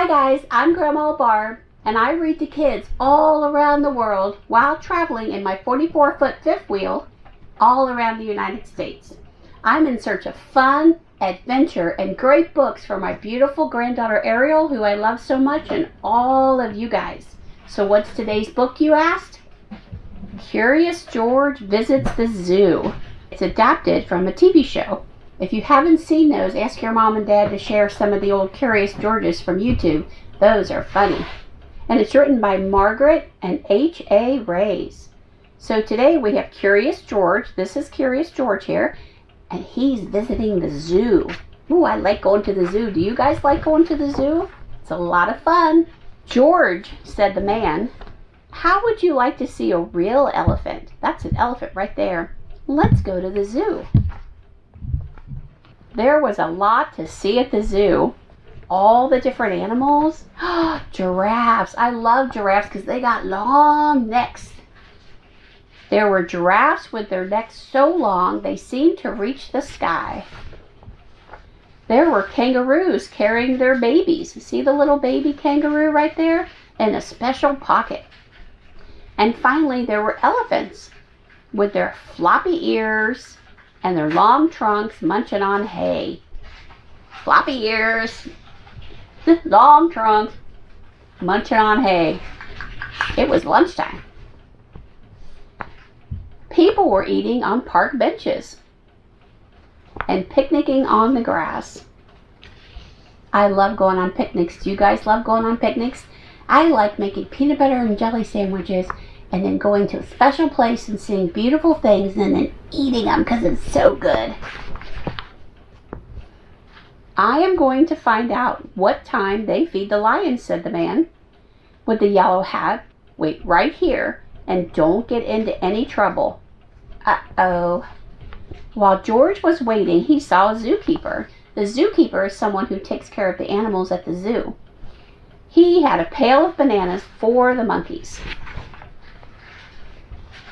Hi guys, I'm Grandma Barb, and I read to kids all around the world while traveling in my 44-foot fifth wheel all around the United States. I'm in search of fun, adventure, and great books for my beautiful granddaughter Ariel, who I love so much, and all of you guys. So what's today's book, you asked? Curious George Visits the Zoo. It's adapted from a TV show. If you haven't seen those, ask your mom and dad to share some of the old Curious Georges from YouTube. Those are funny. And it's written by Margaret and H.A. Rays. So today we have Curious George. This is Curious George here. And he's visiting the zoo. Ooh, I like going to the zoo. Do you guys like going to the zoo? It's a lot of fun. George, said the man, how would you like to see a real elephant? That's an elephant right there. Let's go to the zoo. There was a lot to see at the zoo. All the different animals. Giraffes. I love giraffes because they got long necks. There were giraffes with their necks so long they seemed to reach the sky. There were kangaroos carrying their babies. See the little baby kangaroo right there? In a special pocket. And finally there were elephants with their floppy ears and their long trunks munching on hay. Floppy ears, long trunks, munching on hay. It was lunchtime. People were eating on park benches and picnicking on the grass. I love going on picnics. Do you guys love going on picnics? I like making peanut butter and jelly sandwiches and then going to a special place and seeing beautiful things and then eating them because it's so good. I am going to find out what time they feed the lions, said the man with the yellow hat. Wait right here and don't get into any trouble. Uh-oh. While George was waiting, he saw a zookeeper. The zookeeper is someone who takes care of the animals at the zoo. He had a pail of bananas for the monkeys.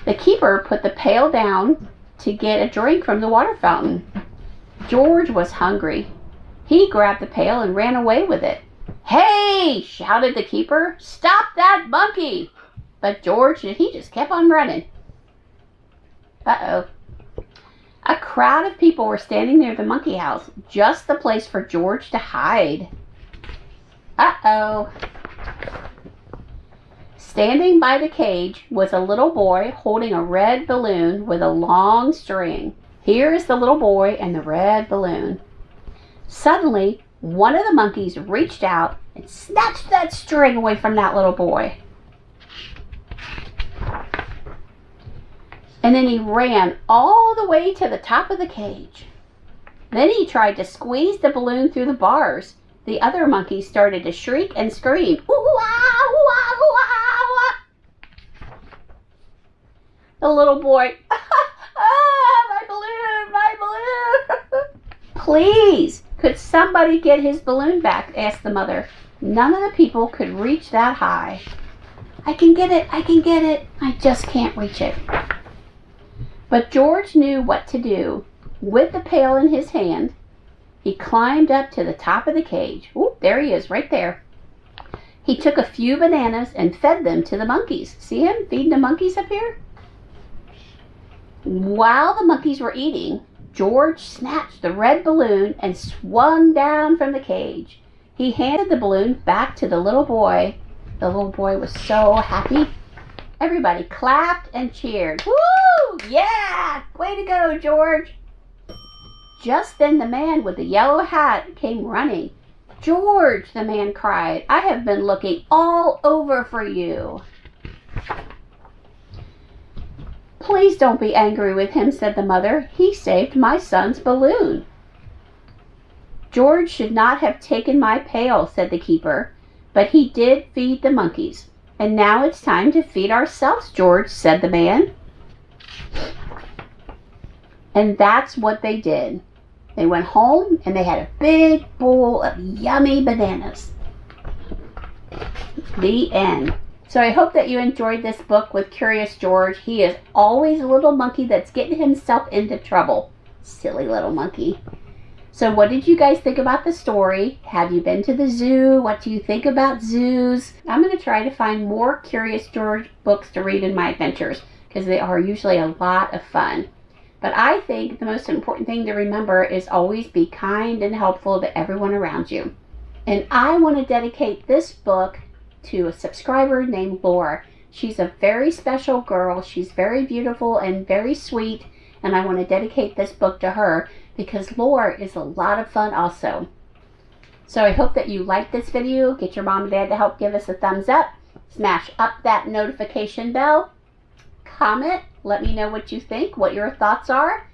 The keeper put the pail down to get a drink from the water fountain. George was hungry. He grabbed the pail and ran away with it. Hey! Shouted the keeper. Stop that monkey! But George, he just kept on running. Uh-oh. A crowd of people were standing near the monkey house, just the place for George to hide. Uh-oh. Standing by the cage was a little boy holding a red balloon with a long string. Here is the little boy and the red balloon. Suddenly, one of the monkeys reached out and snatched that string away from that little boy. And then he ran all the way to the top of the cage. Then he tried to squeeze the balloon through the bars. The other monkeys started to shriek and scream. Ooh-ah, ooh-ah, ooh-ah. The little boy, my balloon, my balloon. Please, could somebody get his balloon back? Asked the mother. None of the people could reach that high. I can get it, I just can't reach it. But George knew what to do. With the pail in his hand, he climbed up to the top of the cage. Ooh, there he is, right there. He took a few bananas and fed them to the monkeys. See him feeding the monkeys up here? While the monkeys were eating, George snatched the red balloon and swung down from the cage. He handed the balloon back to the little boy. The little boy was so happy. Everybody clapped and cheered. Woo! Yeah! Way to go, George! Just then the man with the yellow hat came running. George, the man cried, I have been looking all over for you. Please don't be angry with him, said the mother. He saved my son's balloon. George should not have taken my pail, said the keeper, but he did feed the monkeys. And now it's time to feed ourselves, George, said the man. And that's what they did. They went home and they had a big bowl of yummy bananas. The end. So I hope that you enjoyed this book with Curious George. He is always a little monkey that's getting himself into trouble. Silly little monkey. So what did you guys think about the story? Have you been to the zoo? What do you think about zoos? I'm going to try to find more Curious George books to read in my adventures because they are usually a lot of fun. But I think the most important thing to remember is always be kind and helpful to everyone around you. And I want to dedicate this book to a subscriber named Laura. She's a very special girl. She's very beautiful and very sweet. And I want to dedicate this book to her because Laura is a lot of fun also. So I hope that you like this video. Get your mom and dad to help give us a thumbs up. Smash up that notification bell. Comment. Let me know what you think, what your thoughts are.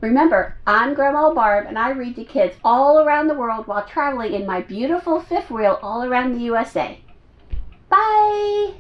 Remember, I'm Grandma Barb and I read to kids all around the world while traveling in my beautiful fifth wheel all around the USA. Bye!